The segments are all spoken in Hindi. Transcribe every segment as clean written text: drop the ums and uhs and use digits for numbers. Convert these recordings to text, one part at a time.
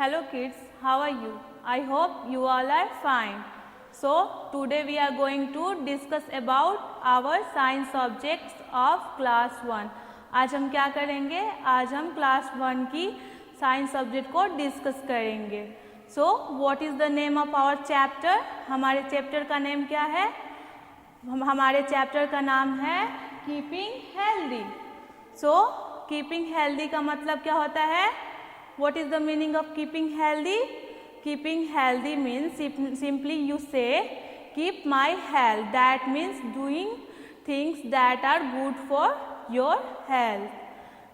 Hello kids, how are you? I hope you all are fine. So today we are going to discuss about our science subjects of class 1. आज हम क्या करेंगे? आज हम क्लास 1 की साइंस सब्जेक्ट को डिस्कस करेंगे. So what is the name of our chapter? हमारे चैप्टर का नेम क्या है? हमारे चैप्टर का नाम है keeping healthy. So keeping healthy का मतलब क्या होता है? What is the meaning of keeping healthy? Keeping healthy means simply you say keep my health. That means doing things that are good for your health.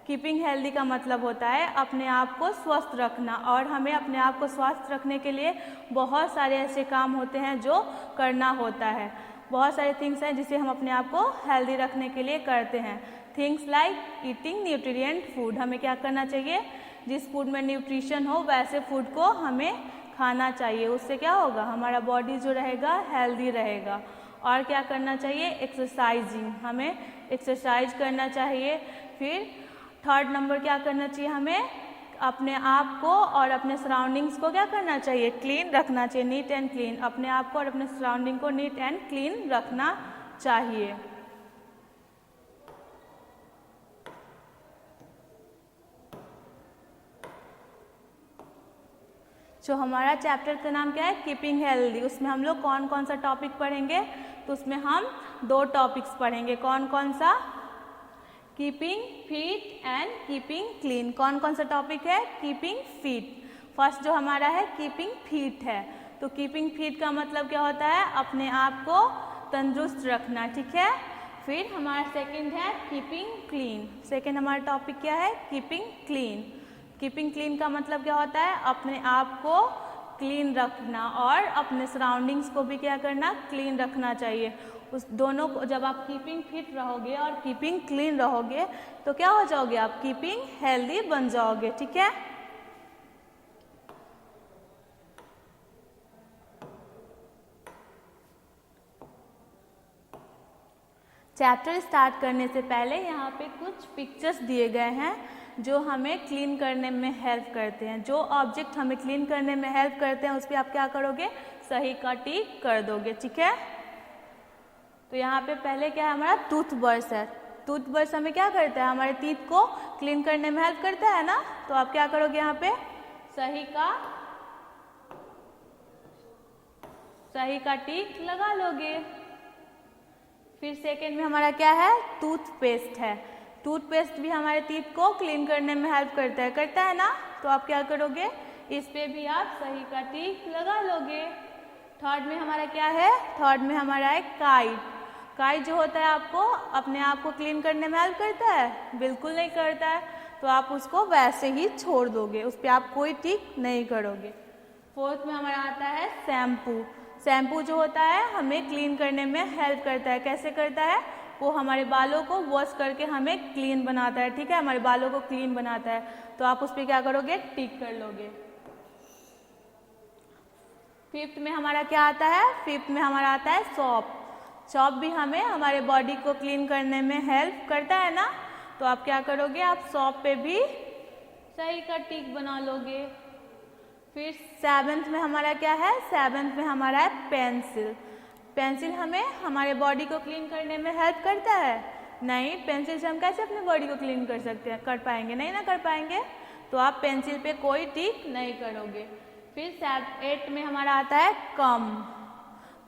Keeping healthy का मतलब होता है अपने आप को स्वस्थ रखना, और हमें अपने आप को स्वस्थ रखने के लिए बहुत सारे ऐसे काम होते हैं जो करना होता है. बहुत सारे थिंग्स हैं जिसे हम अपने आप को हेल्दी रखने के लिए करते हैं. Things like eating nutrient food. हमें क्या करना चाहिए? जिस फूड में न्यूट्रिशन हो वैसे फूड को हमें खाना चाहिए. उससे क्या होगा? हमारा बॉडी जो रहेगा हेल्दी रहेगा. और क्या करना चाहिए? एक्सरसाइजिंग. हमें एक्सरसाइज करना चाहिए. फिर थर्ड नंबर क्या करना चाहिए? हमें अपने आप को और अपने सराउंडिंग्स को क्या करना चाहिए? क्लीन रखना चाहिए. Neat and clean. अपने आप को और अपने सराउंडिंग को नीट एंड क्लीन रखना चाहिए. जो हमारा चैप्टर का नाम क्या है? Keeping healthy. उसमें हम लोग कौन कौन सा टॉपिक पढ़ेंगे? तो उसमें हम 2 टॉपिक्स पढ़ेंगे. कौन कौन सा? Keeping fit and keeping clean. कौन कौन सा टॉपिक है? Keeping fit. फर्स्ट जो हमारा है कीपिंग फिट है. तो कीपिंग फिट का मतलब क्या होता है? अपने आप को तंदुरुस्त रखना. ठीक है. फिर हमारा सेकेंड है कीपिंग क्लीन. सेकेंड हमारा टॉपिक क्या है? Keeping clean. कीपिंग क्लीन का मतलब क्या होता है? अपने आप को क्लीन रखना और अपने सराउंडिंग्स को भी क्या करना? क्लीन रखना चाहिए. उस दोनों को जब आप कीपिंग फिट रहोगे और कीपिंग क्लीन रहोगे तो क्या हो जाओगे? आप कीपिंग हेल्दी बन जाओगे. ठीक है. चैप्टर स्टार्ट करने से पहले यहाँ पे कुछ पिक्चर्स दिए गए हैं जो हमें क्लीन करने में हेल्प करते हैं. जो ऑब्जेक्ट हमें क्लीन करने में हेल्प करते हैं उस पर आप क्या करोगे? सही का टिक कर दोगे. ठीक है. तो यहाँ पे पहले क्या है? हमारा टूथब्रश है. टूथब्रश हमें क्या करता है? हमारे टीथ को क्लीन करने में हेल्प करता है ना. तो आप क्या करोगे? यहाँ पे सही का टिक लगा लोगे. फिर सेकेंड में हमारा क्या है? टूथपेस्ट है. टूथपेस्ट भी हमारे टीथ को क्लीन करने में हेल्प करता है ना. तो आप क्या करोगे? इस पे भी आप सही का टिक लगा लोगे. थर्ड में हमारा क्या है? थर्ड में हमारा है काइट. काइट जो होता है आपको अपने आप को क्लीन करने में हेल्प करता है? बिल्कुल नहीं करता है. तो आप उसको वैसे ही छोड़ दोगे. उस पर आप कोई टिक नहीं करोगे. फोर्थ में हमारा आता है शैम्पू. शैम्पू जो होता है हमें क्लीन करने में हेल्प करता है. कैसे करता है? वो हमारे बालों को वॉश करके हमें क्लीन बनाता है. ठीक है. हमारे बालों को क्लीन बनाता है. तो आप उस पर क्या करोगे? टिक कर लोगे. फिफ्थ में हमारा क्या आता है? फिफ्थ में हमारा आता है सॉप. सॉप भी हमें हमारे बॉडी को क्लीन करने में हेल्प करता है ना. तो आप क्या करोगे? आप सॉप पे भी सही का टिक बना लोगे. फिर सेवेंथ में हमारा क्या है? सेवेंथ में हमारा है पेंसिल. पेंसिल हमें हमारे बॉडी को क्लीन करने में हेल्प करता है? नहीं. पेंसिल से हम कैसे अपने बॉडी को क्लीन कर सकते हैं? कर पाएंगे? नहीं ना कर पाएंगे. तो आप पेंसिल पे कोई टिक नहीं करोगे. फिर 8 में हमारा आता है कम.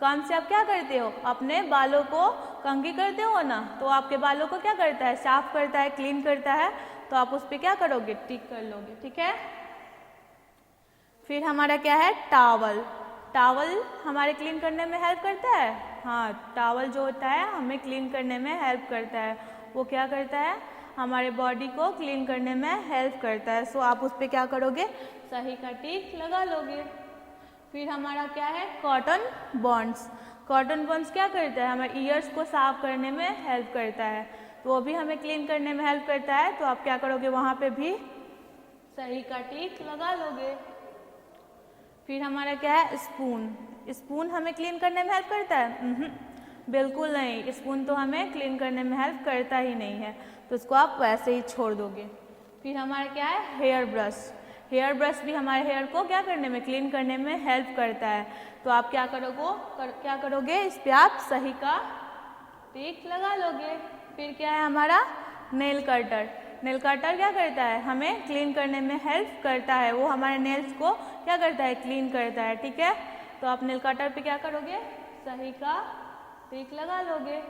कम से आप क्या करते हो? अपने बालों को कंघी करते हो ना. तो आपके बालों को क्या करता है? साफ करता है, क्लीन करता है. तो आप उस पर क्या करोगे? टिक कर लोगे. ठीक है. फिर हमारा क्या है? टावल. टावल हमारे क्लीन करने में हेल्प करता है? हाँ. टावल जो होता है हमें क्लीन करने में हेल्प करता है. वो क्या करता है? हमारे बॉडी को क्लीन करने में हेल्प करता है. सो आप उस पर क्या करोगे? सही का टिक लगा लोगे. फिर हमारा क्या है? Cotton bonds. कॉटन बॉन्ड्स क्या करता है? हमारे ईयर्स को साफ करने में हेल्प करता है. तो वो भी हमें क्लीन करने में हेल्प करता है. तो आप क्या करोगे? वहाँ पे भी सही का टिक लगा लोगे. फिर हमारा क्या है? स्पून. स्पून हमें क्लीन करने में हेल्प करता है? बिल्कुल नहीं. स्पून तो हमें क्लीन करने में हेल्प करता ही नहीं है. तो उसको आप वैसे ही छोड़ दोगे. फिर हमारा क्या है? Hair brush. हेयर ब्रश भी हमारे हेयर को क्या करने में, क्लीन करने में हेल्प करता है। तो आप क्या करोगे, इस पे आप सही का टिक लगा लोगे। फिर क्या है हमारा नेल कटर। नेल कटर क्या करता है, हमें क्लीन करने में हेल्प करता है, वो हमारे नेल्स को क्या करता है, क्लीन करता है। ठीक है, तो आप नेल कटर पे क्या करोगे, सही का टिक लगा लोगे।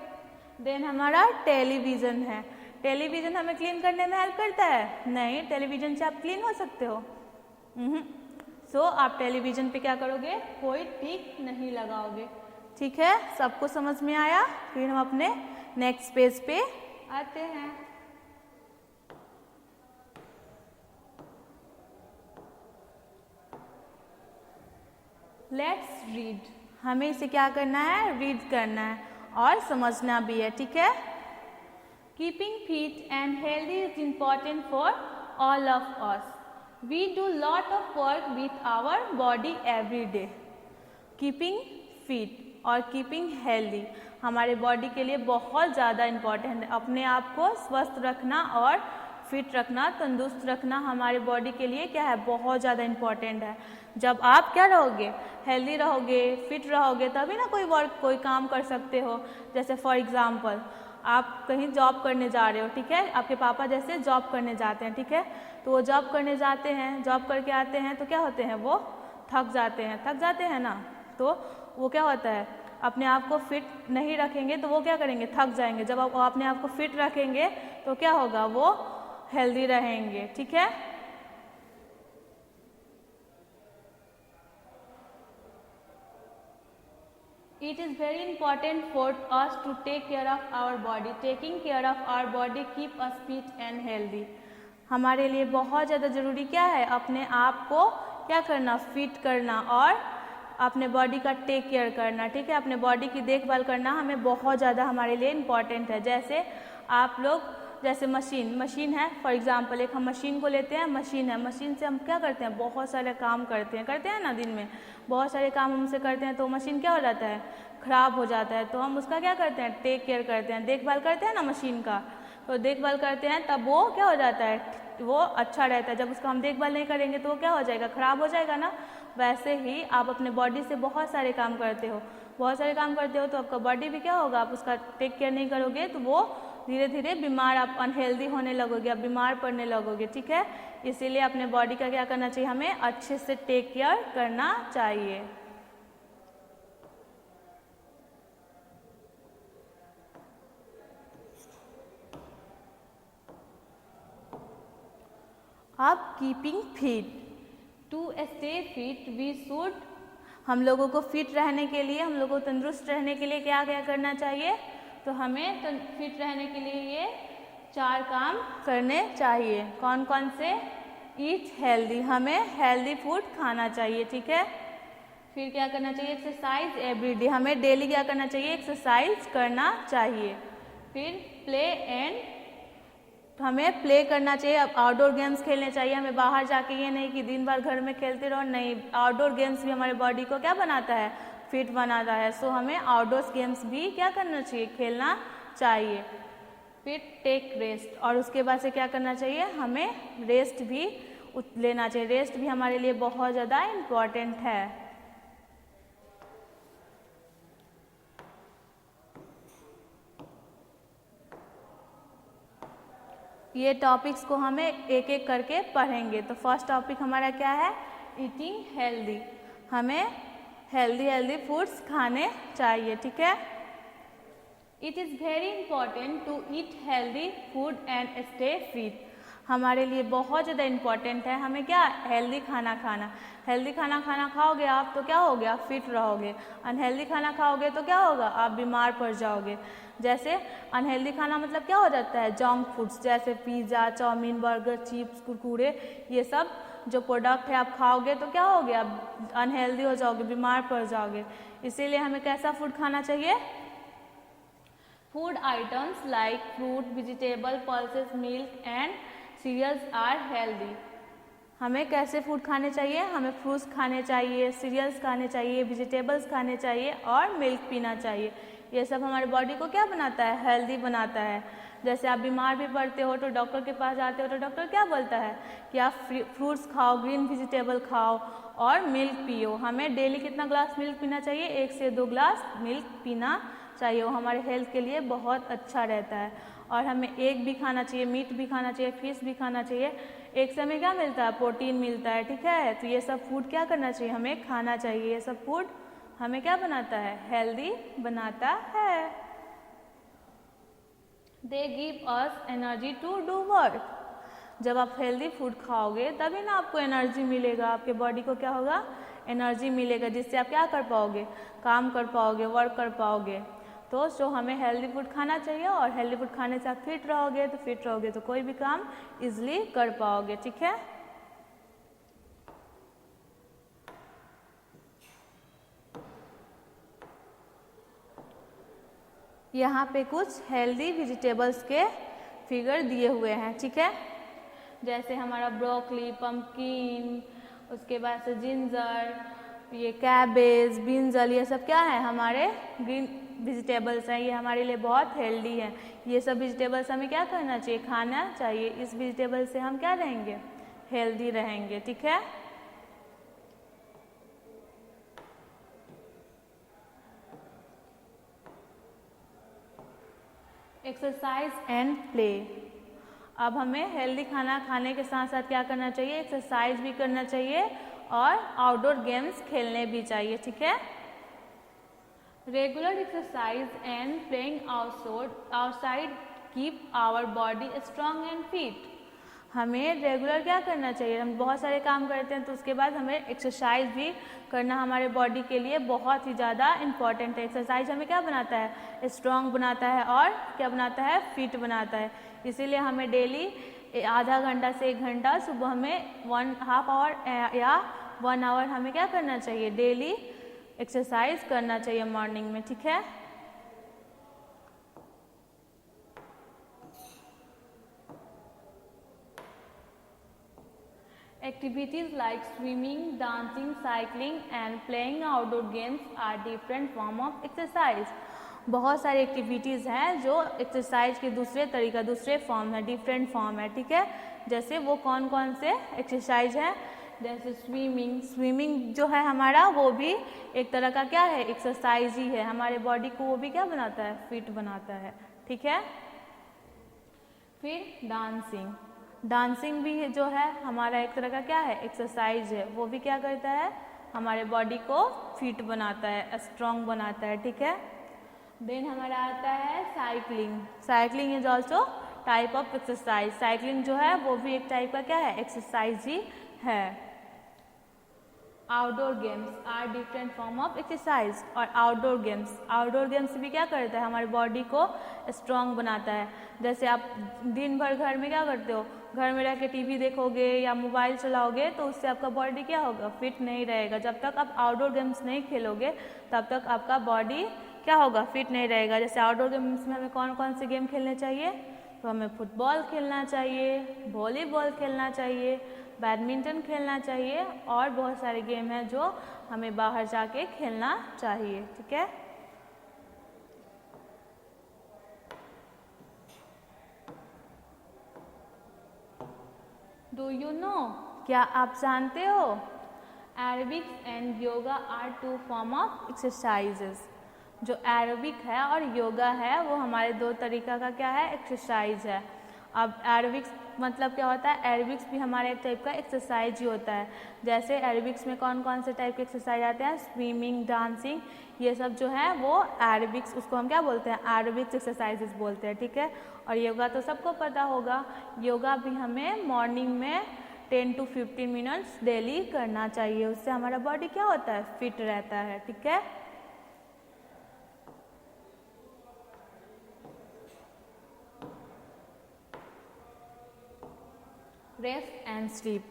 देन हमारा टेलीविज़न है। टेलीविज़न हमें क्लीन करने में हेल्प करता है? नहीं, टेलीविज़न से आप क्लीन हो सकते हो? सो आप टेलीविज़न पे क्या करोगे, कोई टिक नहीं लगाओगे। ठीक है, सबको समझ में आया? फिर हम अपने नेक्स्ट पेज पे आते हैं। Let's read. हमें इसे क्या करना है, रीड करना है और समझना भी है। ठीक है, keeping fit and healthy is important for all of us. We do lot of work with our body every day. Keeping fit और कीपिंग हेल्दी हमारे बॉडी के लिए बहुत ज़्यादा इम्पॉर्टेंट है। अपने आप को स्वस्थ रखना और फिट रखना, तंदुरुस्त रखना हमारे बॉडी के लिए क्या है, बहुत ज़्यादा इम्पॉर्टेंट है। जब आप क्या रहोगे, हेल्दी रहोगे, फिट रहोगे, तभी ना कोई काम कर सकते हो। जैसे फॉर एग्जांपल आप कहीं जॉब करने जा रहे हो, ठीक है, आपके पापा जैसे जॉब करने जाते हैं, ठीक है, तो वो जॉब करने जाते हैं, जॉब करके आते हैं तो क्या होते हैं, वो थक जाते हैं ना, तो वो क्या होता है, अपने आप को फिट नहीं रखेंगे तो वो क्या करेंगे, थक जाएंगे। जब आप अपने आप को फिट रखेंगे तो क्या होगा, वो हेल्दी रहेंगे। ठीक है, It is very important for us to take care of our body. Taking care of our body keep us fit and healthy. हमारे लिए बहुत ज़्यादा ज़रूरी क्या है, अपने आप को क्या करना, फिट करना और अपने बॉडी का टेक केयर करना। ठीक है, अपने बॉडी की देखभाल करना हमें बहुत ज़्यादा हमारे लिए इम्पॉर्टेंट है। जैसे आप लोग, जैसे मशीन है, फॉर एग्जांपल एक हम मशीन को लेते हैं, मशीन से हम क्या करते हैं, बहुत सारे काम करते हैं ना, दिन में बहुत सारे काम हमसे करते हैं, तो मशीन क्या हो जाता है, ख़राब हो जाता है, तो हम उसका क्या करते हैं, टेक केयर करते हैं, देखभाल करते हैं ना मशीन का, तो देखभाल करते हैं तब वो क्या हो जाता है, वो अच्छा रहता है। जब उसका हम देखभाल नहीं करेंगे तो वो क्या हो जाएगा, ख़राब हो जाएगा ना। वैसे ही आप अपने बॉडी से बहुत सारे काम करते हो तो आपका बॉडी भी क्या होगा, आप उसका टेक केयर नहीं करोगे तो वो धीरे धीरे बीमार, आप अनहेल्दी होने लगोगे, आप बीमार पड़ने लगोगे। ठीक है, इसीलिए अपने बॉडी का क्या करना चाहिए, हमें अच्छे से टेक केयर करना चाहिए। अब keeping fit, to stay fit we should, हम लोगों को फिट रहने के लिए, हम लोगों को तंदुरुस्त रहने के लिए क्या क्या करना चाहिए, तो हमें फिट रहने के लिए ये 4 काम करने चाहिए। कौन कौन से, ईट हेल्दी, हमें हेल्दी फूड खाना चाहिए। ठीक है, फिर क्या करना चाहिए, एक्सरसाइज एवरीडे, हमें डेली क्या करना चाहिए, एक्सरसाइज करना चाहिए। फिर प्ले एंड, हमें प्ले करना चाहिए, आउटडोर गेम्स खेलने चाहिए, हमें बाहर जाके ये नहीं कि दिन भर घर में खेलते रहो, नहीं, आउटडोर गेम्स भी हमारे बॉडी को क्या बनाता है, फिट बनाता है। सो हमें आउटडोर गेम्स भी क्या करना चाहिए, खेलना चाहिए। फिर टेक रेस्ट, और उसके बाद से क्या करना चाहिए, हमें रेस्ट भी लेना चाहिए। रेस्ट भी हमारे लिए बहुत ज़्यादा इम्पॉर्टेंट है। ये टॉपिक्स को हमें एक एक करके पढ़ेंगे। तो फर्स्ट टॉपिक हमारा क्या है, ईटिंग हेल्दी, हमें हेल्दी फूड्स खाने चाहिए। ठीक है, it is very important to eat healthy food and stay fit, हमारे लिए बहुत ज़्यादा इम्पॉर्टेंट है हमें क्या, हेल्दी खाना खाना। हेल्दी खाना खाओगे आप तो क्या होगे, आप फिट रहोगे। अनहेल्दी खाना खाओगे तो क्या होगा, आप बीमार पड़ जाओगे। जैसे अनहेल्दी खाना मतलब क्या हो जाता है, जंक फूड्स, जैसे pizza, chowmein, burger, chips, Kurkure, ये सब जो प्रोडक्ट है आप खाओगे तो क्या होगे, आप अनहेल्दी हो जाओगे, बीमार पड़ जाओगे। इसीलिए हमें कैसा फूड खाना चाहिए, food items like fruit, vegetable, pulses, milk and cereals are healthy. हमें कैसे फूड खाने चाहिए, हमें फ्रूट्स खाने चाहिए, सीरियल्स खाने चाहिए, वेजिटेबल्स खाने चाहिए और मिल्क पीना चाहिए। ये सब हमारे बॉडी को क्या बनाता है, हेल्दी बनाता है। जैसे आप बीमार भी पड़ते हो तो डॉक्टर के पास जाते हो तो डॉक्टर क्या बोलता है कि आप फ्रूट्स खाओ, ग्रीन वेजिटेबल खाओ और मिल्क पियो। हमें डेली कितना ग्लास मिल्क पीना चाहिए? 1 से 2 ग्लास मिल्क पीना चाहिए, वो हमारे हेल्थ के लिए बहुत अच्छा रहता है। और हमें एग भी खाना चाहिए, मीट भी खाना चाहिए, फिश भी खाना चाहिए। एक से हमें क्या मिलता है? प्रोटीन मिलता है, ठीक है। तो ये सब फूड क्या करना चाहिए? हमें खाना चाहिए। ये सब फूड हमें क्या बनाता है? हेल्दी बनाता है। They give us energy to do work. जब आप हेल्दी फूड खाओगे तभी ना आपको एनर्जी मिलेगा, आपके बॉडी को क्या होगा? एनर्जी मिलेगा, जिससे आप क्या कर पाओगे? काम कर पाओगे, वर्क कर पाओगे। तो हमें हेल्दी फूड खाना चाहिए और हेल्दी फूड खाने से आप फिट रहोगे, तो फिट रहोगे तो कोई भी काम इजली कर पाओगे, ठीक है। यहाँ पे कुछ हेल्दी वेजिटेबल्स के फिगर दिए हुए हैं, ठीक है। जैसे हमारा ब्रोकली, पम्पकिन, उसके बाद से जिंजर, ये कैबेज, ब्रिंजल, ये सब क्या है? हमारे ग्रीन वेजिटेबल्स हैं। ये हमारे लिए बहुत हेल्दी है। ये सब वेजिटेबल्स हमें क्या करना चाहिए? खाना चाहिए। इस वेजिटेबल से हम क्या रहेंगे? हेल्दी रहेंगे, ठीक है। Exercise and play. अब हमें हेल्दी खाना खाने के साथ साथ क्या करना चाहिए? एक्सरसाइज भी करना चाहिए और आउटडोर गेम्स खेलने भी चाहिए, ठीक है। Regular exercise and playing outside keep our body strong and fit. हमें रेगुलर क्या करना चाहिए? हम बहुत सारे काम करते हैं तो उसके बाद हमें एक्सरसाइज भी करना हमारे बॉडी के लिए बहुत ही ज़्यादा इम्पॉर्टेंट है। एक्सरसाइज हमें क्या बनाता है? स्ट्रांग बनाता है और क्या बनाता है? फिट बनाता है। इसीलिए हमें डेली आधा घंटा से 1 घंटा सुबह में 1/2 आवर या 1 आवर हमें क्या करना चाहिए? डेली एक्सरसाइज करना चाहिए मॉर्निंग में, ठीक है। Activities like swimming, dancing, cycling and playing outdoor games are different form of exercise. बहुत सारी एक्टिविटीज़ हैं जो एक्सरसाइज के दूसरे फॉर्म है, डिफरेंट फॉर्म है, ठीक है। जैसे वो कौन कौन से एक्सरसाइज हैं? जैसे स्विमिंग जो है हमारा, वो भी एक तरह का क्या है? एक्सरसाइज ही है। हमारे बॉडी को वो भी क्या बनाता है? फिट बनाता है, ठीक है। फिर डांसिंग भी जो है हमारा एक तरह का क्या है? एक्सरसाइज है। वो भी क्या करता है? हमारे बॉडी को फिट बनाता है, स्ट्रॉन्ग बनाता है, ठीक है। देन हमारा आता है cycling is also type of exercise. Cycling जो है वो भी एक टाइप का क्या है? एक्सरसाइज ही है। Outdoor games are different form of exercise. और आउटडोर गेम्स भी क्या करता है? हमारी बॉडी को स्ट्रॉन्ग बनाता है। जैसे आप दिन भर घर में क्या करते हो? घर में रह के टीवी देखोगे या मोबाइल चलाओगे तो उससे आपका बॉडी क्या होगा? फिट नहीं रहेगा। जब तक आप आउटडोर गेम्स नहीं खेलोगे तब तक आपका बॉडी क्या होगा? फिट नहीं रहेगा। जैसे आउटडोर गेम्स में हमें कौन कौन से गेम खेलने चाहिए? तो हमें फुटबॉल खेलना चाहिए, वॉलीबॉल खेलना चाहिए, बैडमिंटन खेलना चाहिए और बहुत सारे गेम हैं जो हमें बाहर जाके खेलना चाहिए, ठीक है। Do you know? क्या आप जानते हो? Aerobics and yoga are 2 form of exercises. जो एरोबिक है और योगा है वो हमारे 2 तरीका का क्या है? एक्सरसाइज है। अब एरोबिक्स मतलब क्या होता है? एरोबिक्स भी हमारे एक टाइप का एक्सरसाइज ही होता है। जैसे एरोबिक्स में कौन कौन से टाइप के एक्सरसाइज आते हैं? स्विमिंग, डांसिंग, ये सब जो है वो एरोबिक्स, उसको हम क्या बोलते हैं? एरोबिक्स एक्सरसाइजेस बोलते हैं, ठीक है। और योगा तो सबको पता होगा। योगा भी हमें मॉर्निंग में 10 to 15 मिनट्स डेली करना चाहिए। उससे हमारा बॉडी क्या होता है? फिट रहता है, ठीक है। Rest and sleep.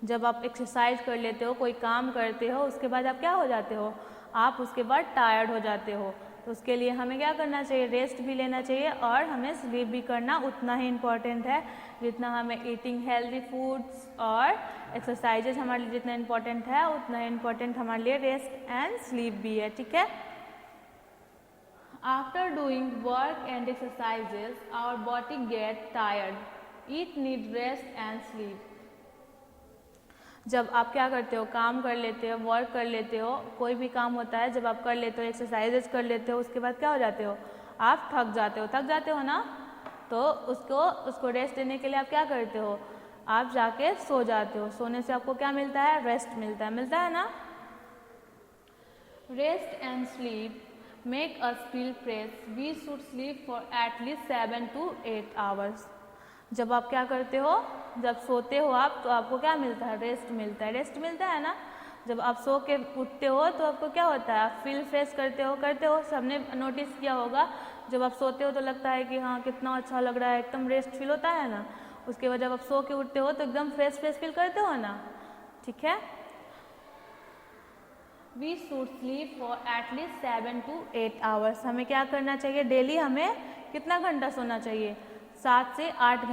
जब आप एक्सरसाइज कर लेते हो, कोई काम करते हो, उसके बाद आप क्या हो जाते हो? आप उसके बाद टायर्ड हो जाते हो। तो उसके लिए हमें क्या करना चाहिए? रेस्ट भी लेना चाहिए और हमें स्लीप भी करना उतना ही इम्पॉर्टेंट है जितना हमें ईटिंग हेल्दी फूड्स और एक्सरसाइजेज हमारे लिए जितना इम्पॉर्टेंट है उतना ही इम्पॉर्टेंट हमारे लिए रेस्ट एंड स्लीप भी है, ठीक है। After doing work and exercises our body get tired, it need rest and sleep. जब आप क्या करते हो, काम कर लेते हो, वर्क कर लेते हो, कोई भी काम होता है, जब आप कर लेते हो, एक्सरसाइजेज कर लेते हो, उसके बाद क्या हो जाते हो, आप थक जाते हो ना, तो उसको रेस्ट देने के लिए आप क्या करते हो, आप जाके सो जाते हो। सोने से आपको क्या मिलता है, रेस्ट मिलता है ना। Rest and sleep make us feel fresh, we should sleep for at least 7 to 8 hours। जब आप क्या करते हो, जब सोते हो आप, तो आपको क्या मिलता है, रेस्ट मिलता है ना। जब आप सो के उठते हो तो आपको क्या होता है, आप फील फ्रेश करते हो। सबने नोटिस किया होगा, जब आप सोते हो तो लगता है कि हाँ कितना अच्छा लग रहा है, एकदम रेस्ट फील होता है ना। उसके बाद जब आप सो के उठते हो तो एकदम फ्रेश फील करते हो ना, ठीक है। We should sleep for at least 7 to 8 hours। हमें क्या करना चाहिए, डेली हमें कितना घंटा सोना चाहिए, 7 से 8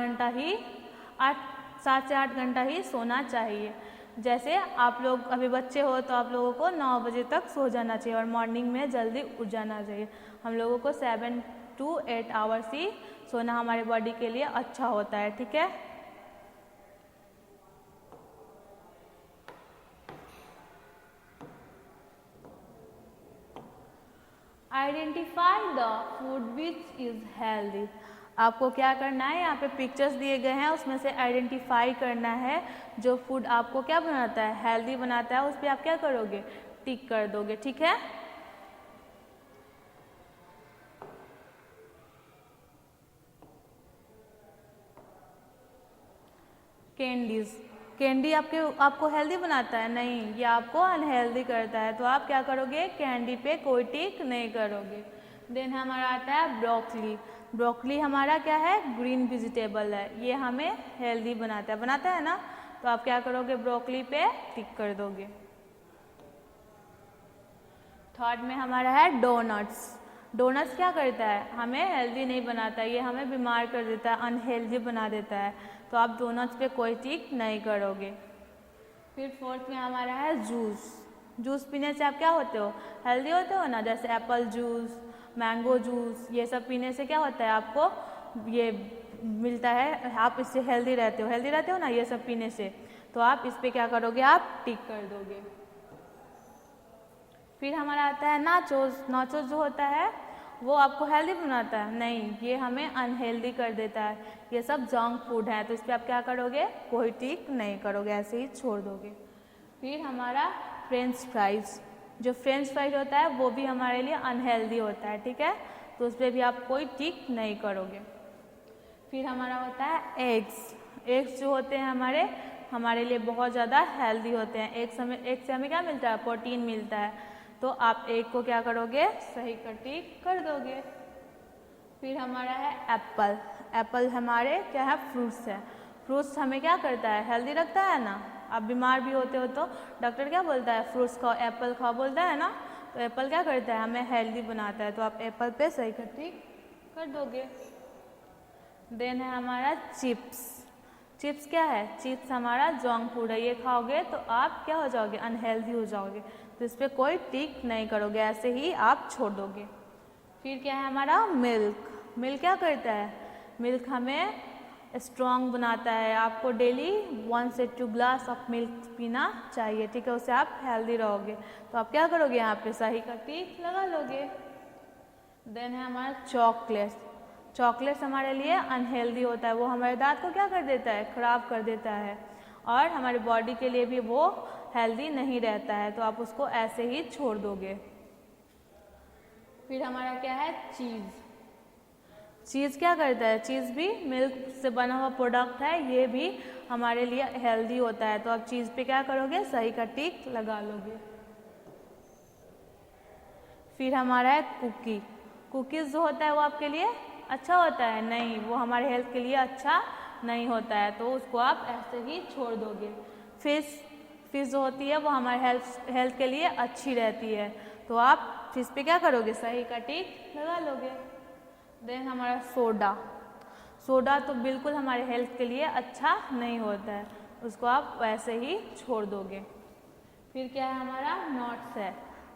घंटा ही सोना चाहिए। जैसे आप लोग अभी बच्चे हो तो आप लोगों को 9 बजे तक सो जाना चाहिए और मॉर्निंग में जल्दी उठ जाना चाहिए। हम लोगों को 7 to 8 hours ही सोना हमारे बॉडी के लिए अच्छा होता है, ठीक है। Identify the food which is healthy. आपको क्या करना है, यहाँ पे पिक्चर्स दिए गए हैं, उसमें से आइडेंटिफाई करना है जो फूड आपको क्या बनाता है, हेल्दी बनाता है। उस पर आप क्या करोगे, टिक कर दोगे, ठीक है। कैंडी आपको हेल्दी बनाता है, नहीं, ये आपको अनहेल्दी करता है। तो आप क्या करोगे, कैंडी पे कोई टिक नहीं करोगे। देन हमारा आता है ब्रोकली हमारा क्या है, ग्रीन वेजिटेबल है, ये हमें हेल्दी बनाता है ना। तो आप क्या करोगे, ब्रोकली पे टिक कर दोगे। थर्ड में हमारा है डोनट्स क्या करता है, हमें हेल्दी नहीं बनाता, ये हमें बीमार कर देता है, अनहेल्दी बना देता है। तो आप डोनट्स पे कोई टिक नहीं करोगे। फिर फोर्थ में हमारा है जूस पीने से आप क्या होते हो, हेल्दी होते हो ना। जैसे एप्पल जूस, मैंगो जूस, ये सब पीने से क्या होता है, आपको ये मिलता है, आप इससे हेल्दी रहते हो ना, ये सब पीने से। तो आप इस पे क्या करोगे, आप टिक कर दोगे। फिर हमारा आता है नाचोस जो होता है वो आपको हेल्दी बनाता है, नहीं, ये हमें अनहेल्दी कर देता है। ये सब जंक फूड है, तो इस पर आप क्या करोगे, कोई टिक नहीं करोगे, ऐसे ही छोड़ दोगे। फिर हमारा फ्रेंच फ्राइज होता है वो भी हमारे लिए अनहेल्दी होता है, ठीक है। तो उस पर भी आप कोई टिक नहीं करोगे। फिर हमारा होता है एग्स जो होते हैं हमारे लिए बहुत ज़्यादा हेल्दी होते हैं। एग से हमें क्या मिलता है, प्रोटीन मिलता है। तो आप एग को क्या करोगे, सही कर टिक कर दोगे। फिर हमारा है एप्पल हमारे क्या है, फ्रूट्स हमें क्या करता है, हेल्दी रखता है ना। आप बीमार भी होते हो तो डॉक्टर क्या बोलता है, फ्रूट्स खाओ, एप्पल खाओ बोलता है ना। तो एप्पल क्या करता है, हमें हेल्दी बनाता है। तो आप एप्पल पे सही कर टिक कर दोगे। देन है हमारा चिप्स क्या है, चिप्स हमारा जंक फूड है, ये खाओगे तो आप क्या हो जाओगे, अनहेल्दी हो जाओगे। तो इस पर कोई टिक नहीं करोगे, ऐसे ही आप छोड़ दोगे। फिर क्या है हमारा मिल्क क्या करता है, मिल्क हमें स्ट्रॉन्ग बनाता है। आपको डेली 1 से 2 ग्लास ऑफ मिल्क पीना चाहिए, ठीक है, उससे आप हेल्दी रहोगे। तो आप क्या करोगे, यहाँ पे सही का टिक लगा लोगे। देन है हमारा चॉकलेट्स हमारे लिए अनहेल्दी होता है, वो हमारे दांत को क्या कर देता है, खराब कर देता है, और हमारे बॉडी के लिए भी वो हेल्दी नहीं रहता है। तो आप उसको ऐसे ही छोड़ दोगे। फिर हमारा क्या है, चीज़ क्या करता है, चीज़ भी मिल्क से बना हुआ प्रोडक्ट है, ये भी हमारे लिए हेल्दी होता है। तो आप चीज़ पे क्या करोगे, सही का टिक लगा लोगे। फिर हमारा है कुकीज़ जो होता है वो आपके लिए अच्छा होता है, नहीं, वो हमारे हेल्थ के लिए अच्छा नहीं होता है। तो उसको आप ऐसे ही छोड़ दोगे। फिश जो होती है वो हमारे हेल्थ के लिए अच्छी रहती है। तो आप फिश पे क्या करोगे, सही का टिक लगा लोगे। देन हमारा सोडा तो बिल्कुल हमारे हेल्थ के लिए अच्छा नहीं होता है, उसको आप वैसे ही छोड़ दोगे। फिर क्या है हमारा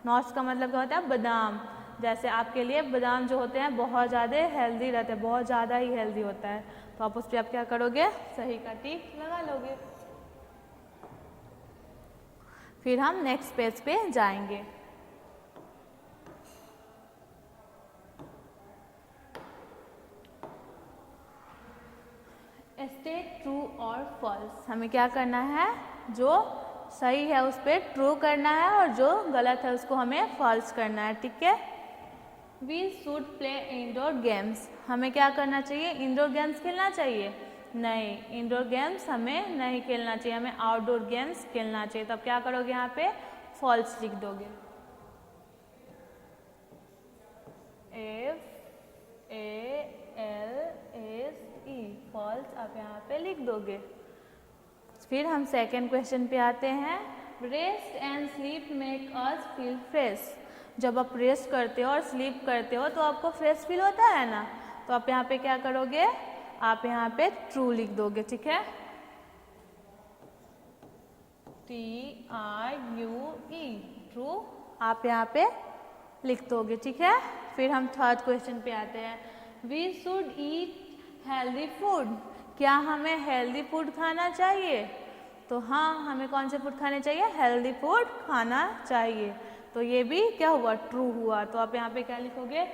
नट्स का मतलब क्या होता है, बादाम। जैसे आपके लिए बादाम जो होते हैं बहुत ज़्यादा हेल्दी रहते हैं, बहुत ज़्यादा ही हेल्दी होता है, तो आप उस पर आप क्या करोगे, सही का टिक लगा लोगे। फिर हम नेक्स्ट पेज पे जाएंगे। स्टेट ट्रू और फॉल्स, हमें क्या करना है, जो सही है उस पर ट्रू करना है और जो गलत है उसको हमें फॉल्स करना है, ठीक है। We should play indoor games, हमें क्या करना चाहिए, इंडोर गेम्स खेलना चाहिए, नहीं, इंडोर गेम्स हमें नहीं खेलना चाहिए, हमें आउटडोर गेम्स खेलना चाहिए। तो अब क्या करोगे, यहाँ पे फॉल्स लिख दोगे, FALSE, फॉल्स आप यहाँ पे लिख दोगे। फिर हम सेकेंड क्वेश्चन पे आते हैं। Rest and sleep make us feel fresh, जब आप रेस्ट करते हो और स्लीप करते हो तो आपको फ्रेश फील होता है ना, तो आप यहाँ पे क्या करोगे, आप यहाँ पे ट्रू लिख दोगे, ठीक है, TRUE, ट्रू आप यहाँ पे लिख दोगे, ठीक है। फिर हम थर्ड क्वेश्चन पे आते हैं। We should eat healthy food, क्या हमें हेल्दी फूड खाना चाहिए, तो हाँ, हमें कौन से फूड खाने चाहिए, हेल्दी फूड खाना चाहिए, तो ये भी क्या हुआ, ट्रू हुआ। तो आप यहाँ पे क्या लिखोगे,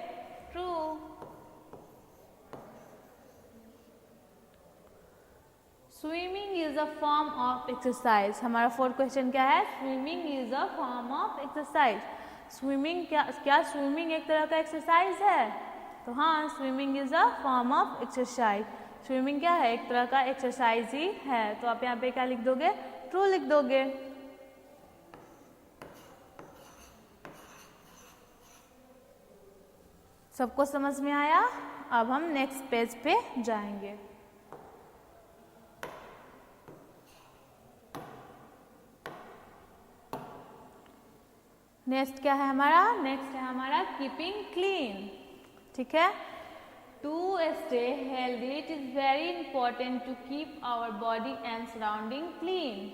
true. Swimming is a form of exercise, हमारा फोर्थ क्वेश्चन क्या है, swimming is a form of exercise, swimming क्या स्विमिंग एक तरह का एक्सरसाइज है, तो हाँ, swimming is a form of exercise, swimming क्या है, एक तरह का एक्सरसाइज ही है, तो आप यहाँ पे क्या लिख दोगे, ट्रू लिख दोगे। सबको समझ में आया, अब हम नेक्स्ट पेज पे जाएंगे। नेक्स्ट क्या है हमारा, नेक्स्ट है हमारा कीपिंग क्लीन, ठीक है। To stay healthy it is very important to keep our body and surrounding clean,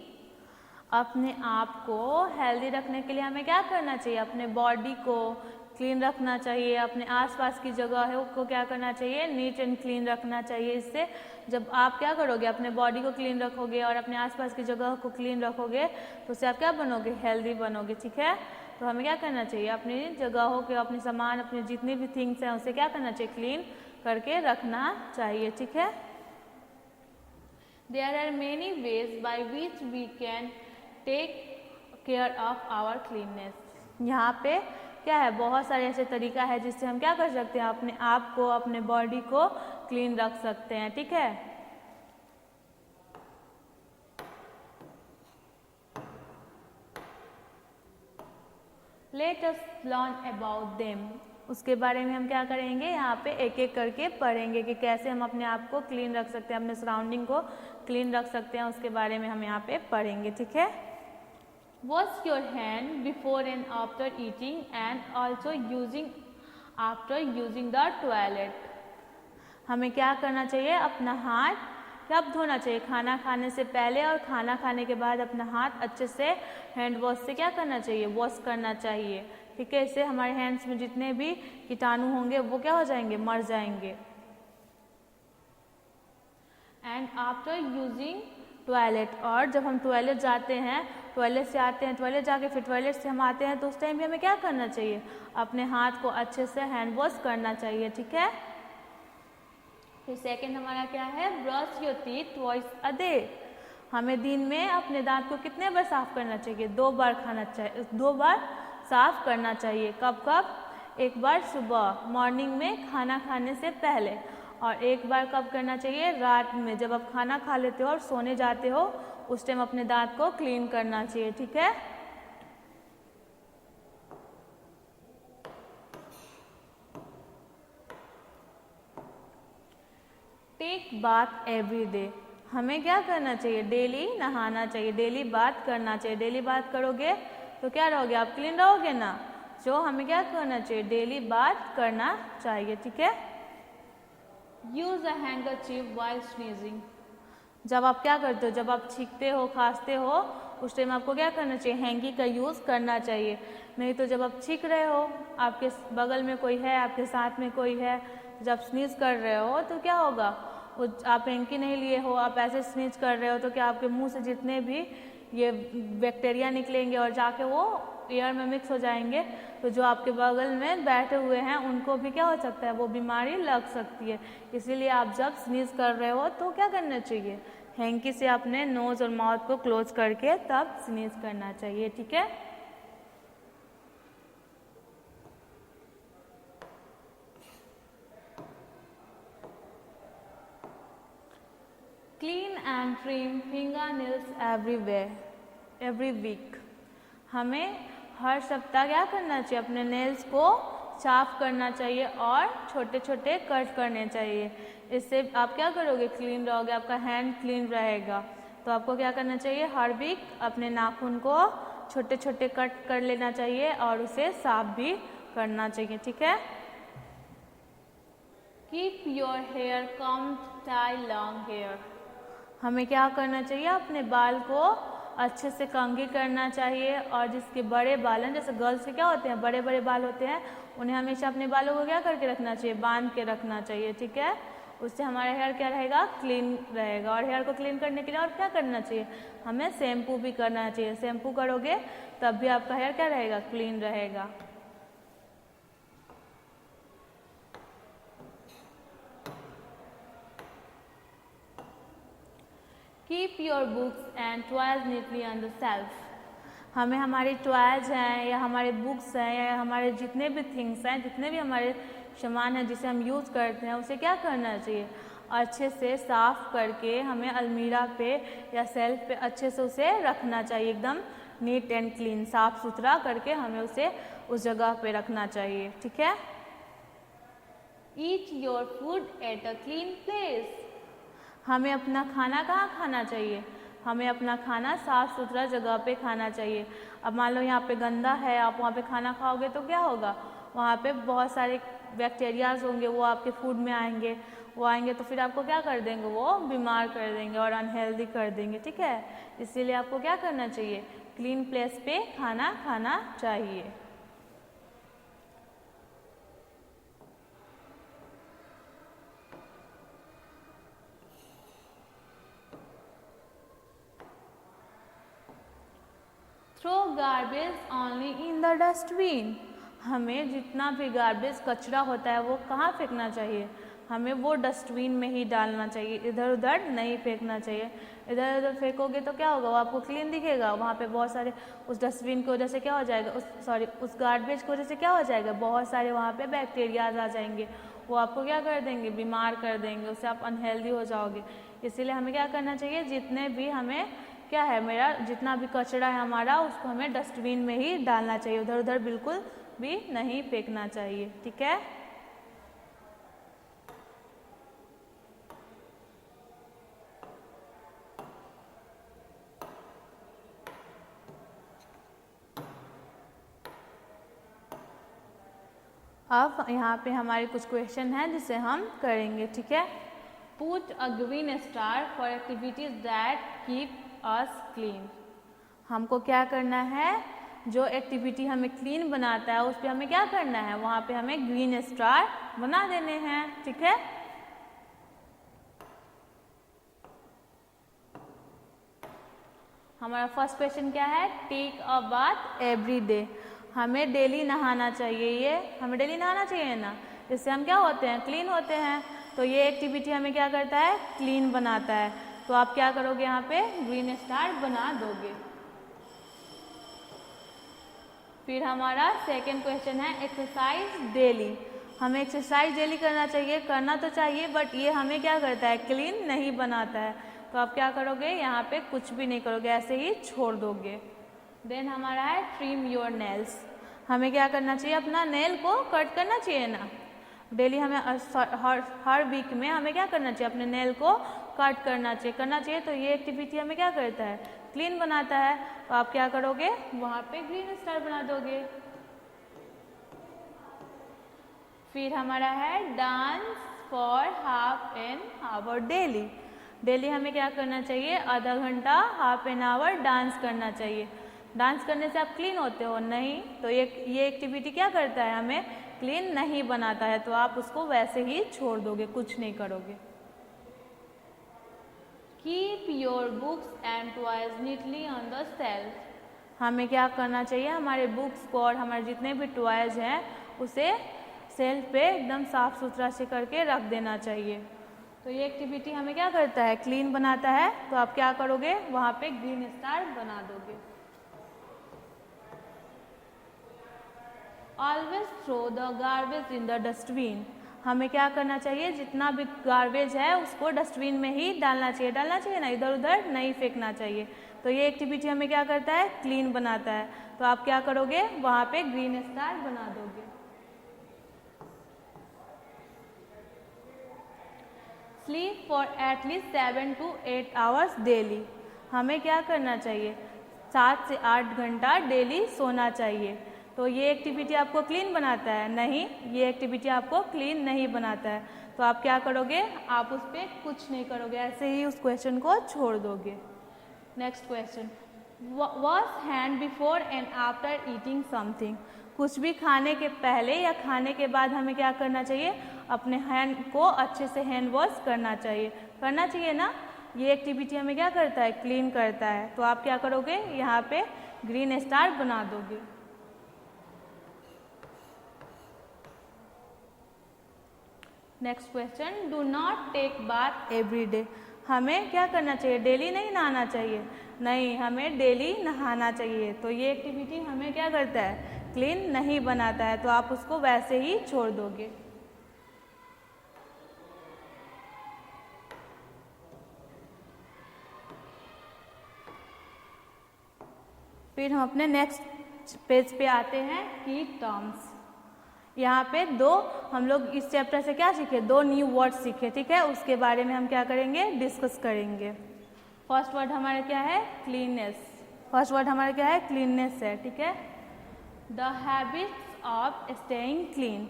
अपने आप को हेल्दी रखने के लिए हमें क्या करना चाहिए, अपने बॉडी को क्लीन रखना चाहिए, अपने आसपास की जगह है उसको क्या करना चाहिए, नीट एंड क्लीन रखना चाहिए। इससे जब आप क्या करोगे, अपने बॉडी को क्लीन रखोगे और अपने आसपास की जगह को क्लीन रखोगे तो उससे आप क्या बनोगे, हेल्दी बनोगे, ठीक है। तो हमें क्या करना चाहिए, अपनी जगहों के, अपने सामान, अपने जितने भी थिंग्स हैं उसे क्या करना चाहिए, क्लीन करके रखना चाहिए, ठीक है। There are many ways by which we can take care of our cleanness, यहाँ पे क्या है, बहुत सारे ऐसे तरीका है जिससे हम क्या कर सकते हैं, अपने आप को, अपने बॉडी को क्लीन रख सकते हैं, ठीक है। Let us learn about them, उसके बारे में हम क्या करेंगे, यहाँ पे एक एक करके पढ़ेंगे कि कैसे हम अपने आप को क्लीन रख सकते हैं, अपने सराउंडिंग को क्लीन रख सकते हैं, उसके बारे में हम यहाँ पे पढ़ेंगे, ठीक है। Wash your hand before and after eating and also using after using the toilet, हमें क्या करना चाहिए, अपना हाथ कब धोना चाहिए, खाना खाने से पहले और खाना खाने के बाद अपना हाथ अच्छे से हैंड वॉश से क्या करना चाहिए, वॉश करना चाहिए, ठीक है। इससे हमारे हैंड्स में जितने भी कीटाणु होंगे वो क्या हो जाएंगे, मर जाएंगे। एंड आफ्टर यूजिंग टॉयलेट, और जब हम टॉयलेट जाते हैं, टॉयलेट से आते हैं, टॉयलेट जाके फिर टॉयलेट से हम आते हैं तो उस टाइम भी हमें क्या करना चाहिए, अपने हाथ को अच्छे से हैंड वॉश करना चाहिए, ठीक है। फिर सेकंड हमारा क्या है, brush your teeth twice a day, हमें दिन में अपने दांत को कितने बार साफ करना चाहिए, 2 बार खाना चाहिए, 2 बार साफ करना चाहिए। कब कब, एक बार सुबह मॉर्निंग में खाना खाने से पहले, और एक बार कब करना चाहिए, रात में जब आप खाना खा लेते हो और सोने जाते हो उस टाइम अपने दांत को क्लीन करना चाहिए, ठीक है। टेक बाथ एवरी डे, हमें क्या करना चाहिए, डेली नहाना चाहिए, डेली बात करना चाहिए, डेली बात करोगे तो क्या रहोगे, आप क्लीन रहोगे ना, जो हमें क्या करना चाहिए, डेली बात करना चाहिए, ठीक है। Use a handkerchief while sneezing, जब आप क्या करते हो, जब आप छींकते हो, खांसते हो उस टाइम आपको क्या करना चाहिए, हैंकी का यूज़ करना चाहिए। नहीं तो जब आप छींक रहे हो, आपके बगल में कोई है, आपके साथ में कोई है, जब स्नीज कर रहे हो तो क्या होगा, वो आप हैंकी नहीं लिए हो, आप ऐसे स्नीज कर रहे हो तो क्या आपके मुंह से जितने भी ये बैक्टीरिया निकलेंगे और जाके वो एयर में मिक्स हो जाएंगे, तो जो आपके बगल में बैठे हुए हैं उनको भी क्या हो सकता है, वो बीमारी लग सकती है। इसीलिए आप जब स्नीज कर रहे हो तो क्या करना चाहिए, हैंकी से अपने नोज़ और माउथ को क्लोज करके तब स्नीज करना चाहिए। ठीक है। Clean and trim finger nails every week. हमें हर सप्ताह क्या करना चाहिए, अपने नेल्स को साफ करना चाहिए और छोटे छोटे कट करने चाहिए। इससे आप क्या करोगे, क्लीन रहोगे, आपका हैंड क्लीन रहेगा। तो आपको क्या करना चाहिए, हर वीक अपने नाखून को छोटे छोटे कट कर लेना चाहिए और उसे साफ भी करना चाहिए। ठीक है। Keep your hair combed, tie long hair. हमें क्या करना चाहिए, अपने बाल को अच्छे से कंघी करना चाहिए और जिसके बड़े बाल हैं, जैसे गर्ल्स के क्या होते हैं, बड़े बड़े बाल होते हैं, उन्हें हमेशा अपने बालों को क्या करके रखना चाहिए, बांध के रखना चाहिए। ठीक है। उससे हमारा हेयर क्या रहेगा, क्लीन रहेगा। और हेयर को क्लीन करने के लिए और क्या करना चाहिए, हमें शैम्पू भी करना चाहिए। शैम्पू करोगे तब भी आपका हेयर क्या रहेगा, क्लीन रहेगा। Keep your books and toys neatly on the self. हमें हमारी टॉयज हैं या हमारे बुक्स हैं या हमारे जितने भी थिंग्स हैं, जितने भी हमारे सामान हैं जिसे हम यूज़ करते हैं, उसे क्या करना चाहिए, अच्छे से साफ करके हमें अलमीरा पे या सेल्फ पे अच्छे से उसे रखना चाहिए। एकदम नीट एंड क्लीन, साफ सुथरा करके हमें उसे उस जगह पे रखना चाहिए। ठीक है। Eat your food at a clean place. हमें अपना खाना कहाँ खाना चाहिए, हमें अपना खाना साफ़ सुथरा जगह पे खाना चाहिए। अब मान लो यहाँ पे गंदा है, आप वहाँ पे खाना खाओगे तो क्या होगा, वहाँ पे बहुत सारे बैक्टीरियाज होंगे, वो आपके फूड में आएंगे, वो आएंगे तो फिर आपको क्या कर देंगे, वो बीमार कर देंगे और अनहेल्दी कर देंगे। ठीक है। इसीलिए आपको क्या करना चाहिए, क्लीन प्लेस पे खाना खाना चाहिए। Throw garbage only in the dustbin. हमें जितना भी गार्बेज कचरा होता है वो कहाँ फेंकना चाहिए, हमें वो डस्टबिन में ही डालना चाहिए, इधर उधर नहीं फेंकना चाहिए। इधर उधर फेंकोगे तो क्या होगा, वो आपको क्लीन दिखेगा, वहाँ पे बहुत सारे उस डस्टबिन की वजह से क्या हो जाएगा, उस गार्बेज की वजह से क्या हो जाएगा, बहुत सारे वहाँ पे बैक्टीरियाज आ जाएंगे, वो आपको क्या कर देंगे, बीमार कर देंगे, उससे आप अनहेल्दी हो जाओगे। इसीलिए हमें क्या करना चाहिए, जितने भी हमें क्या है, मेरा जितना भी कचरा है हमारा, उसको हमें डस्टबिन में ही डालना चाहिए, उधर उधर बिल्कुल भी नहीं फेंकना चाहिए। ठीक है। अब यहाँ पे हमारे कुछ क्वेश्चन हैं जिसे हम करेंगे। ठीक है। Put a green star for activities that keep us clean. हमको क्या करना है, जो एक्टिविटी हमें क्लीन बनाता है उस पर हमें क्या करना है, वहाँ पे हमें ग्रीन स्टार बना देने हैं। ठीक है। हमारा फर्स्ट क्वेश्चन क्या है, take a bath every day. हमें डेली नहाना चाहिए, ये हमें डेली नहाना चाहिए ना, इससे हम क्या होते हैं, क्लीन होते हैं। तो ये एक्टिविटी हमें क्या करता है, क्लीन बनाता है। तो आप क्या करोगे, यहाँ पे ग्रीन स्टार बना दोगे। फिर हमारा सेकेंड क्वेश्चन है एक्सरसाइज डेली। हमें एक्सरसाइज डेली करना चाहिए, करना तो चाहिए, बट ये हमें क्या करता है, क्लीन नहीं बनाता है। तो आप क्या करोगे, यहाँ पे कुछ भी नहीं करोगे, ऐसे ही छोड़ दोगे। देन हमारा है ट्रिम योर नेल्स। हमें क्या करना चाहिए, अपना नेल को कट करना चाहिए ना, डेली हमें हर वीक में हमें क्या करना चाहिए, अपने नेल को कट करना चाहिए। तो ये एक्टिविटी हमें क्या करता है, क्लीन बनाता है। तो आप क्या करोगे, वहाँ पे ग्रीन स्टार बना दोगे। फिर हमारा है dance for half an hour daily. Daily हमें क्या करना चाहिए, आधा घंटा, हाफ एन आवर डांस करना चाहिए। डांस करने से आप क्लीन होते हो? नहीं। तो ये एक्टिविटी क्या करता है, हमें क्लीन नहीं बनाता है, तो आप उसको वैसे ही छोड़ दोगे, कुछ नहीं करोगे। Keep your books and toys neatly on the shelf. हमें क्या करना चाहिए, हमारे बुक्स को और हमारे जितने भी टॉयज हैं उसे शेल्फ पे एकदम साफ सुथरा से करके रख देना चाहिए। तो ये एक्टिविटी हमें क्या करता है, क्लीन बनाता है। तो आप क्या करोगे, वहाँ पे ग्रीन स्टार बना दोगे। Always throw the garbage in the dustbin. हमें क्या करना चाहिए, जितना भी गार्बेज है उसको डस्टबिन में ही डालना चाहिए ना, इधर उधर नहीं फेंकना चाहिए। तो ये एक्टिविटी हमें क्या करता है, क्लीन बनाता है। तो आप क्या करोगे, वहाँ पे ग्रीन स्टार बना दोगे। Sleep for at least 7 to 8 hours daily. हमें क्या करना चाहिए, 7 से 8 घंटा डेली सोना चाहिए। तो ये एक्टिविटी आपको क्लीन बनाता है? नहीं, ये एक्टिविटी आपको क्लीन नहीं बनाता है। तो आप क्या करोगे, आप उस पर कुछ नहीं करोगे, ऐसे ही उस क्वेश्चन को छोड़ दोगे। Next question, wash hand before and after eating something. कुछ भी खाने के पहले या खाने के बाद हमें क्या करना चाहिए, अपने हैंड को अच्छे से हैंड वॉश करना चाहिए ना। ये एक्टिविटी हमें क्या करता है, क्लीन करता है। तो आप क्या करोगे, यहाँ पे ग्रीन स्टार बना दोगे। Next question, do not take bath every day. हमें क्या करना चाहिए, डेली नहीं नहाना चाहिए? नहीं, हमें डेली नहाना चाहिए। तो ये एक्टिविटी हमें क्या करता है, क्लीन नहीं बनाता है। तो आप उसको वैसे ही छोड़ दोगे। फिर हम अपने नेक्स्ट पेज पे आते हैं, की टर्म्स। यहाँ पे हम लोग इस चैप्टर से क्या सीखे, 2 न्यू वर्ड सीखे, ठीक है। उसके बारे में हम क्या करेंगे, डिस्कस करेंगे। फर्स्ट वर्ड हमारा क्या है, क्लीननेस। फर्स्ट वर्ड हमारा क्या है, क्लीननेस है, ठीक है। The habits of staying clean.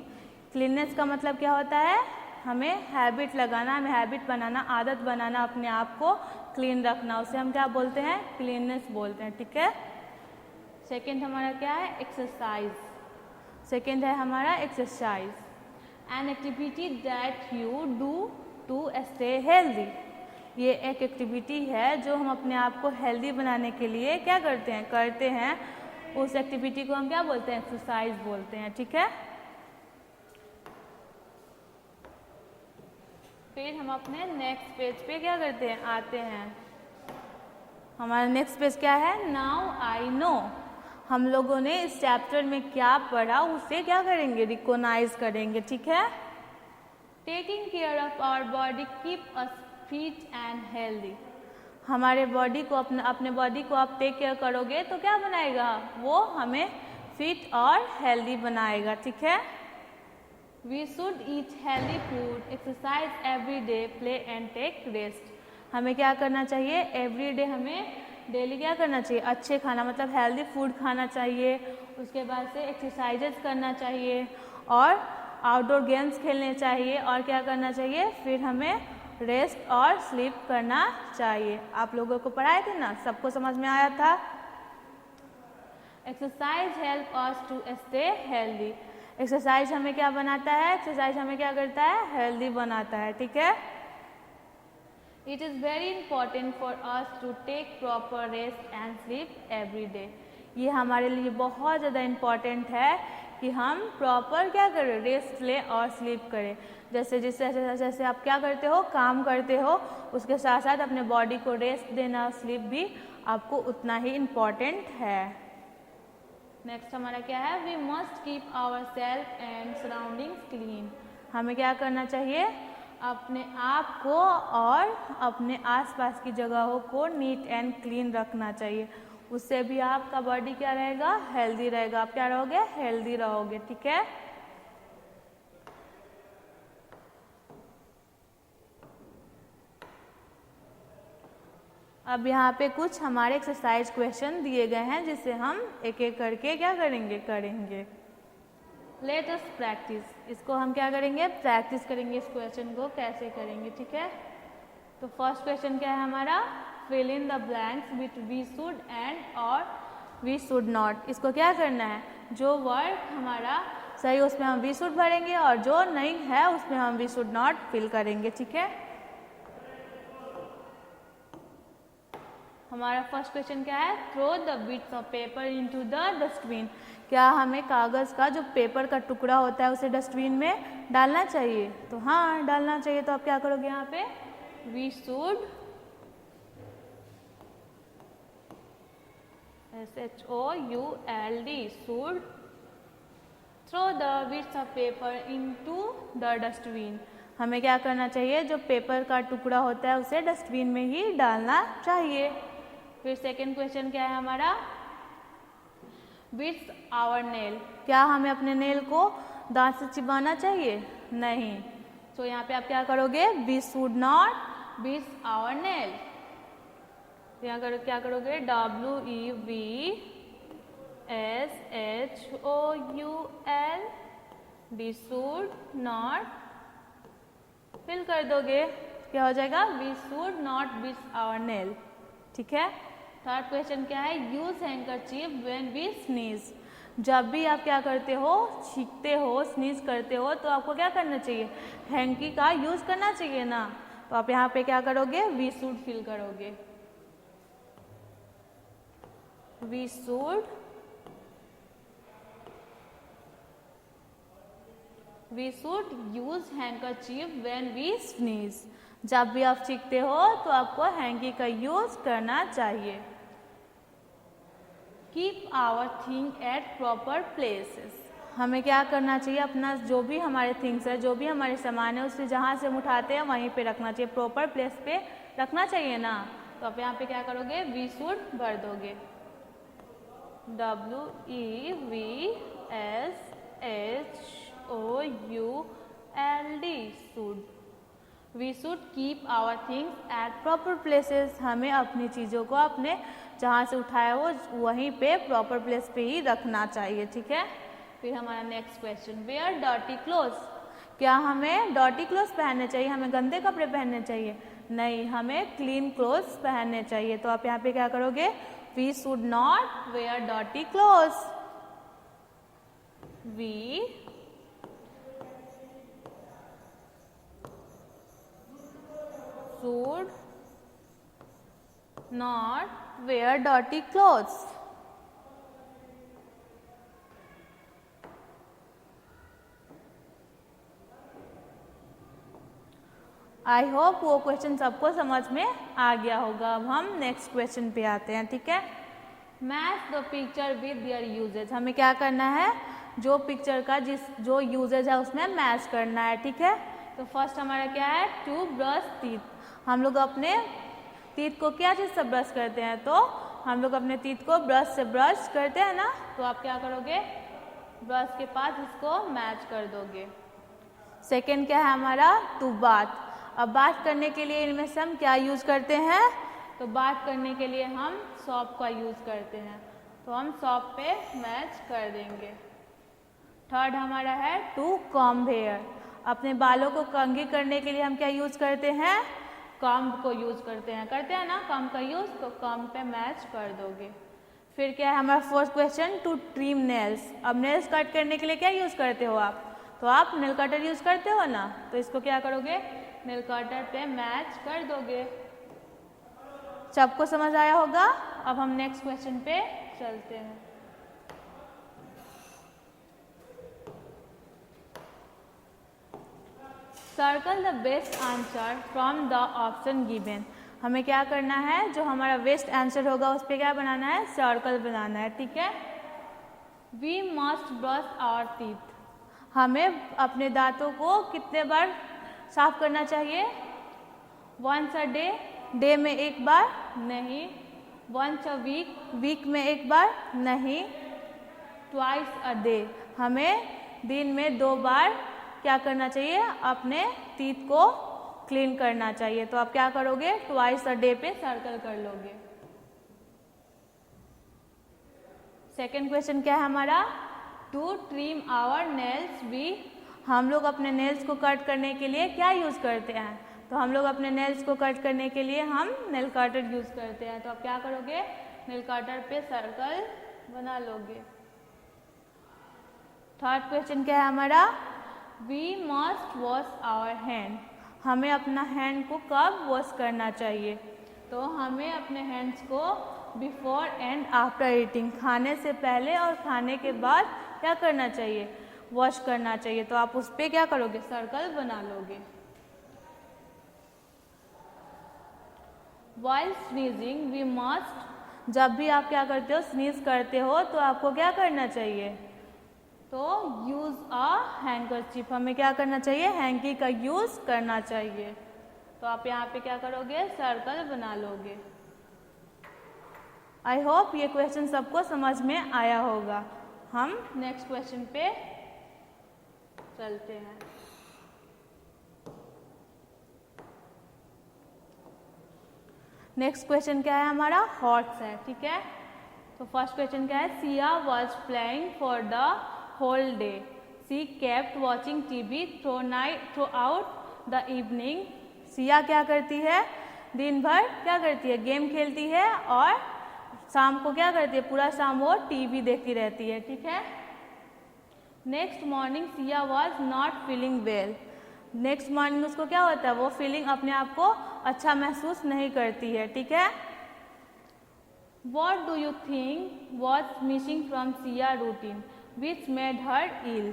Cleanness का मतलब क्या होता है, हमें हैबिट लगाना, हमें हैबिट बनाना, आदत बनाना, अपने आप को क्लीन रखना, उसे हम क्या बोलते हैं, क्लीननेस बोलते हैं, ठीक है। सेकेंड हमारा क्या है, एक्सरसाइज। सेकेंड है हमारा exercise, an activity that you do to stay healthy. ये एक एक्टिविटी है जो हम अपने आप को हेल्दी बनाने के लिए क्या करते हैं। उस एक्टिविटी को हम क्या बोलते हैं, एक्सरसाइज बोलते हैं, ठीक है। फिर हम अपने नेक्स्ट पेज पे क्या करते हैं, आते हैं। हमारा नेक्स्ट पेज क्या है, नाउ आई नो। हम लोगों ने इस चैप्टर में क्या पढ़ा उसे क्या करेंगे, रिकॉग्नाइज करेंगे, ठीक है। Taking care of our body keep us fit and healthy. हमारे बॉडी को अपने बॉडी को आप टेक केयर करोगे तो क्या बनाएगा, वो हमें फिट और हेल्दी बनाएगा, ठीक है। We should eat healthy food, exercise every day, play and take rest. हमें क्या करना चाहिए, एवरी डे हमें डेली क्या करना चाहिए, अच्छे खाना मतलब हेल्दी फूड खाना चाहिए। उसके बाद से एक्सरसाइजेस करना चाहिए और आउटडोर गेम्स खेलने चाहिए। और क्या करना चाहिए, फिर हमें रेस्ट और स्लीप करना चाहिए। आप लोगों को पढ़ाए थे ना, सबको समझ में आया था। Exercise help us to stay healthy. Exercise हमें क्या बनाता है, एक्सरसाइज हमें क्या करता है, हेल्दी बनाता है, ठीक है। It is very important for us to take proper rest and sleep every day. ये हमारे लिए बहुत ज़्यादा इम्पॉर्टेंट है कि हम प्रॉपर क्या करें, रेस्ट लें और स्लीप करें। जैसे आप क्या करते हो, काम करते हो, उसके साथ साथ अपने बॉडी को रेस्ट देना, स्लीप भी आपको उतना ही इम्पॉर्टेंट है। नेक्स्ट हमारा क्या है, we must keep our self and surroundings clean. हमें क्या करना चाहिए, अपने आप को और अपने आसपास की जगहों को नीट एंड क्लीन रखना चाहिए। उससे भी आपका बॉडी क्या रहेगा, हेल्दी रहेगा। आप क्या रहोगे, हेल्दी रहोगे, ठीक है। अब यहाँ पे कुछ हमारे एक्सरसाइज क्वेश्चन दिए गए हैं जिसे हम एक एक करके क्या करेंगे। Let us practice. इसको हम क्या करेंगे, प्रैक्टिस करेंगे, इस क्वेश्चन को कैसे करेंगे, ठीक है। तो फर्स्ट क्वेश्चन क्या है हमारा, fill in the blanks with we should and और वी शुड नॉट। इसको क्या करना है, जो वर्ड हमारा सही उसमें हम वी शुड भरेंगे और जो नहीं है उसमें हम वी शुड नॉट फिल करेंगे। ठीक है, हमारा फर्स्ट क्वेश्चन क्या है, throw the bits of paper into the dustbin. क्या हमें कागज़ का जो पेपर का टुकड़ा होता है उसे डस्टबिन में डालना चाहिए, तो हाँ डालना चाहिए। तो आप क्या करोगे यहाँ पे, we should SHOULD should throw the bits of paper into the dustbin. हमें क्या करना चाहिए, जो पेपर का टुकड़ा होता है उसे डस्टबिन में ही डालना चाहिए। फिर सेकेंड क्वेश्चन क्या है हमारा, बिट्स आवर नेल। क्या हमें अपने नेल को दांत से चिबाना चाहिए, नहीं। तो यहाँ पे आप क्या करोगे, we should not bits our nail. यहाँ करो क्या करोगे, WEVSHOUL शुड नॉट फिल कर दोगे, क्या हो जाएगा, we should not bits our nail. ठीक है, थर्ड क्वेश्चन क्या है, use handkerchief when we sneeze. जब भी आप क्या करते हो, छींकते हो, स्नीज करते हो, तो आपको क्या करना चाहिए, हैंकी का यूज करना चाहिए ना। तो आप यहाँ पे क्या करोगे, वी शुड फिल करोगे, we should use handkerchief when we sneeze. जब भी आप छींकते हो तो आपको हैंकी का यूज करना चाहिए। Keep our thing at proper places. हमें क्या करना चाहिए, अपना जो भी हमारे थिंग्स है, जो भी हमारे सामान है, उसे जहाँ से हम उठाते हैं वहीं पे रखना चाहिए, प्रॉपर प्लेस पे रखना चाहिए ना। तो आप यहाँ पे क्या करोगे, वी शुड भर दोगे, WEVSHOULD should. We should keep our things at proper places. हमें अपनी चीज़ों को अपने जहाँ से उठाया हो वहीं पे प्रॉपर प्लेस पे ही रखना चाहिए। ठीक है, फिर हमारा next question, wear dirty clothes. क्या हमें डर्टी क्लोथ्स पहनने चाहिए, हमें गंदे कपड़े पहनने चाहिए, नहीं, हमें क्लीन क्लोथ्स पहनने चाहिए। तो आप यहाँ पे क्या करोगे, we should not wear dirty clothes, we should not wear dirty clothes. I hope वो क्वेश्चन सबको समझ में आ गया होगा। अब हम नेक्स्ट क्वेश्चन पे आते हैं। ठीक है, match the picture with their uses. हमें क्या करना है, जो पिक्चर का जो यूजेज है उसमें मैच करना है। ठीक है, तो फर्स्ट हमारा क्या है, टू ब्रश टीथ। हम लोग अपने टीथ को क्या चीज़ से ब्रश करते हैं, तो हम लोग अपने टीथ को ब्रश से ब्रश करते हैं ना। तो आप क्या करोगे, ब्रश के पास इसको मैच कर दोगे। सेकेंड क्या है हमारा, टू बाथ। अब बात करने के लिए इनमें से हम क्या यूज करते हैं, तो बात करने के लिए हम सॉप का यूज करते हैं, तो हम सॉप पे मैच कर देंगे। थर्ड हमारा है टू कॉम्ब हेयर। अपने बालों को कंघी करने के लिए हम क्या यूज करते हैं, कॉम्ब को यूज करते हैं ना कॉम्ब का यूज, तो कॉम्ब पे मैच कर दोगे। फिर क्या है हमारा fourth question, to trim nails. अब नेल्स कट करने के लिए क्या यूज करते हो आप, तो आप नेल कटर यूज करते हो ना, तो इसको क्या करोगे, नेल कटर पे मैच कर दोगे। सबको समझ आया होगा। अब हम नेक्स्ट क्वेश्चन पे चलते हैं। Circle the best answer from the option given. हमें क्या करना है, जो हमारा बेस्ट आंसर होगा उस पर क्या बनाना है, सर्कल बनाना है। ठीक है, we must brush our teeth. हमें अपने दांतों को कितने बार साफ करना चाहिए, वंस अ डे, डे में एक बार नहीं, वंस अ वीक, वीक में एक बार नहीं, ट्वाइस अ डे, हमें दिन में 2 बार क्या करना चाहिए, अपने टीथ को क्लीन करना चाहिए। तो आप क्या करोगे, ट्वाइस अ डे पे सर्कल कर लोगे। सेकेंड क्वेश्चन क्या है हमारा, to trim our nails we. हम लोग अपने नेल्स को कट करने के लिए क्या यूज करते हैं, तो हम लोग अपने नेल्स को कट करने के लिए हम नेल कटर यूज़ करते हैं। तो आप क्या करोगे, नेल कटर पे सर्कल बना लोगे। थर्ड क्वेश्चन क्या है हमारा, we must wash our hand. हमें अपना हैंड को कब वॉश करना चाहिए? तो हमें अपने हैंड्स को बिफोर एंड आफ्टर ईटिंग, खाने से पहले और खाने के बाद क्या करना चाहिए, वॉश करना चाहिए। तो आप उस पर क्या करोगे, सर्कल बना लोगे। While sneezing we must, जब भी आप क्या करते हो, स्नीज करते हो, तो आपको क्या करना चाहिए, तो यूज़ अ हैंकरचीफ। हमें क्या करना चाहिए, हैंकी का यूज़ करना चाहिए। तो आप यहाँ पे क्या करोगे, सर्कल बना लोगे। आई होप ये क्वेश्चन सबको समझ में आया होगा। हम नेक्स्ट क्वेश्चन पे चलते हैं। नेक्स्ट क्वेश्चन क्या है हमारा, हॉर्स है, ठीक है। तो फर्स्ट क्वेश्चन क्या है, Siya was playing for the whole day, she kept watching TV throughout the evening. Siya क्या करती है, दिन भर क्या करती है, गेम खेलती है, और शाम को क्या करती है, पूरा शाम वो टीवी देखती रहती है, ठीक है। Next morning Siya was not feeling well. Next morning उसको क्या होता है, वो फीलिंग अपने आप को अच्छा महसूस नहीं करती है, ठीक है। What do you think was missing from Siya routine which made her ill?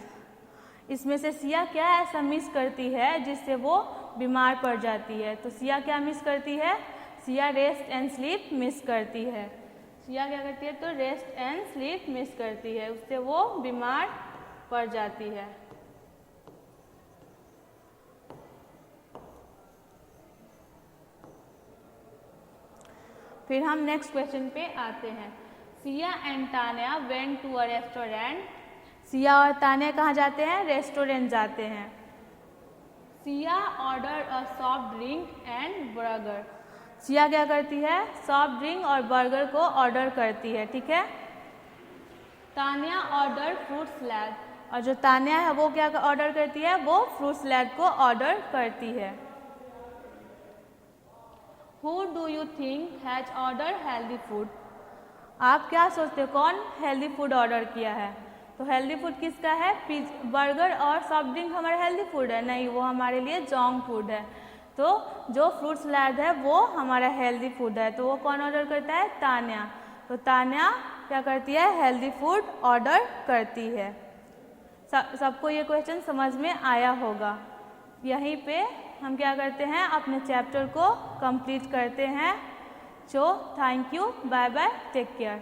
इसमें से सिया क्या ऐसा मिस करती है जिससे वो बीमार पड़ जाती है। तो सिया क्या मिस करती है, Siya rest and sleep miss करती है। सिया क्या करती है, तो रेस्ट एंड स्लीप मिस करती है, उससे वो बीमार पड़ जाती है। फिर हम नेक्स्ट क्वेश्चन पे आते हैं। Siya and Tanya went to a restaurant. Siya और तान्या कहाँ जाते हैं, रेस्टोरेंट जाते हैं। Siya order a soft drink and burger. Siya क्या करती है, सॉफ्ट ड्रिंक और बर्गर को ऑर्डर करती है, ठीक है। तान्या ऑर्डर फ्रूट सलाद, और जो तान्या है वो क्या ऑर्डर करती है, वो फ्रूट सलाद को ऑर्डर करती है। Who do you think has ordered healthy food? आप क्या सोचते हो, कौन हेल्दी फूड ऑर्डर किया है? तो हेल्दी फूड किसका है, बर्गर और सॉफ्ट ड्रिंक हमारा हेल्दी फूड है? नहीं, वो हमारे लिए जंक फूड है। तो जो फ्रूट सलाद है वो हमारा हेल्दी फूड है। तो वो कौन ऑर्डर करता है, तान्या। तो तान्या क्या करती है, हेल्दी फूड ऑर्डर करती है। सबको ये क्वेश्चन समझ में आया होगा। यहीं पे हम क्या करते हैं, अपने चैप्टर को कंप्लीट करते हैं। So thank you, bye bye, take care.